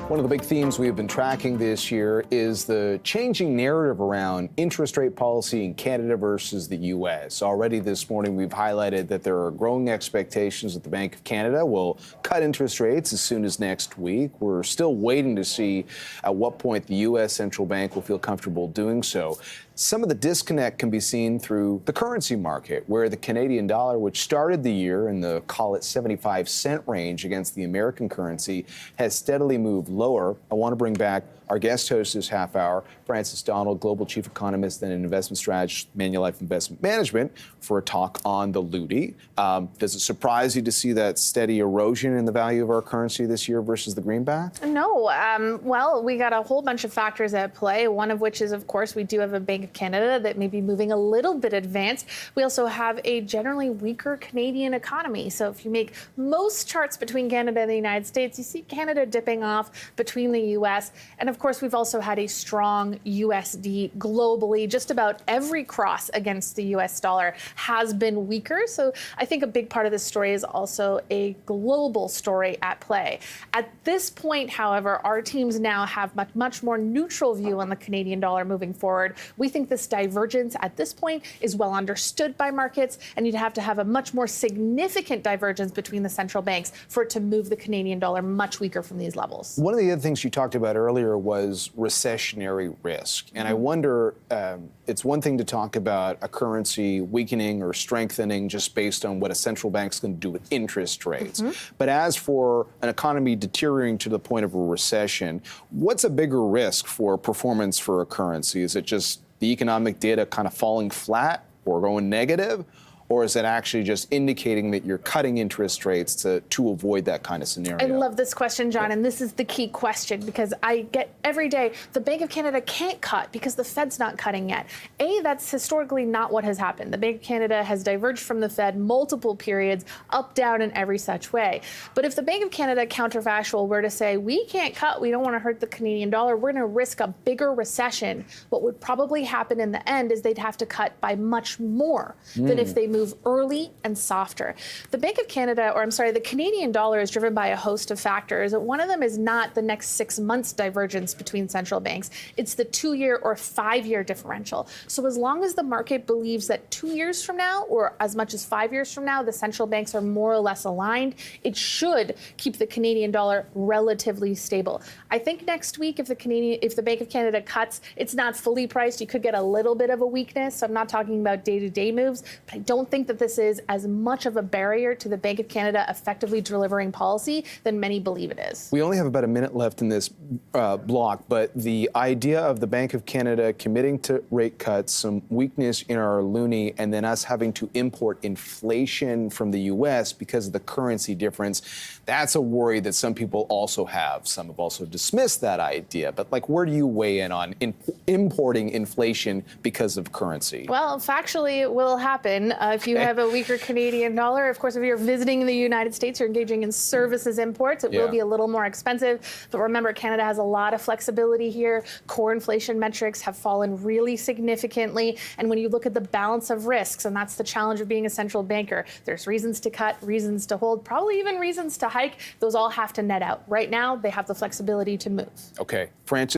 One of the big themes we've been tracking this year is the changing narrative around interest rate policy in Canada versus the U.S. Already this morning, we've highlighted that there are growing expectations that the Bank of Canada will cut interest rates as soon as next week. We're still waiting to see at what point the U.S. central bank will feel comfortable doing so. Some of the disconnect can be seen through the currency market, where the Canadian dollar, which started the year in the, call it, 75-cent range against the American currency, has steadily moved lower. I want to bring back our guest host this half hour, Francis Donald, Global Chief Economist and an investment strategist, Manulife Investment Management, for a talk on the Loonie. Does it surprise you to see that steady erosion in the value of our currency this year versus the greenback? No. Well, we got a whole bunch of factors at play, one of which is, of course, we do have a Bank of Canada that may be moving a little bit advanced. We also have a generally weaker Canadian economy. So if you make most charts between Canada and the United States, you see Canada dipping off between the U.S. And of course, we've also had a strong USD globally. Just about every cross against the U.S. dollar has been weaker. So I think a big part of this story is also a global story at play. At this point, however, our teams now have much more neutral view on the Canadian dollar moving forward. We think this divergence at this point is well understood by markets, and you'd have to have a much more significant divergence between the central banks for it to move the Canadian dollar much weaker from these levels. One of the other things you talked about earlier was recessionary risk. And I wonder, it's one thing to talk about a currency weakening or strengthening just based on what a central bank's going to do with interest rates. But as for an economy deteriorating to the point of a recession, what's a bigger risk for performance for a currency? Is it just the economic data kind of falling flat or going negative? Or is it actually just indicating that you're cutting interest rates to avoid that kind of scenario? I love this question, John, and this is the key question, because I get every day, the Bank of Canada can't cut because the Fed's not cutting yet. That's historically not what has happened. The Bank of Canada has diverged from the Fed multiple periods, up, down, in every such way. But if the Bank of Canada counterfactual were to say, we can't cut, we don't want to hurt the Canadian dollar, we're going to risk a bigger recession, what would probably happen in the end is they'd have to cut by much more than if they move early and softer. The Bank of Canada, or I'm sorry, the Canadian dollar is driven by a host of factors. One of them is not the next 6 months divergence between central banks. It's the 2-year or 5-year differential. So as long as the market believes that 2 years from now, or as much as 5 years from now, the central banks are more or less aligned, it should keep the Canadian dollar relatively stable. I think next week, if the Bank of Canada cuts, it's not fully priced. You could get a little bit of a weakness. So I'm not talking about day-to-day moves, but I don't think that this is as much of a barrier to the Bank of Canada effectively delivering policy than many believe it is. We only have about a minute left in this block, but the idea of the Bank of Canada committing to rate cuts, some weakness in our loonie, and then us having to import inflation from the U.S. because of the currency difference, that's a worry that some people also have. Some have also dismissed that idea. But where do you weigh in on importing inflation because of currency? Well, factually, it will happen if you have a weaker Canadian dollar. Of course, if you're visiting the United States, you're engaging in services imports. It will be a little more expensive. But remember, Canada has a lot of flexibility here. Core inflation metrics have fallen really significantly. And when you look at the balance of risks, and that's the challenge of being a central banker, there's reasons to cut, reasons to hold, probably even reasons to hike. Those all have to net out. Right now, they have the flexibility to move. Okay. Francis.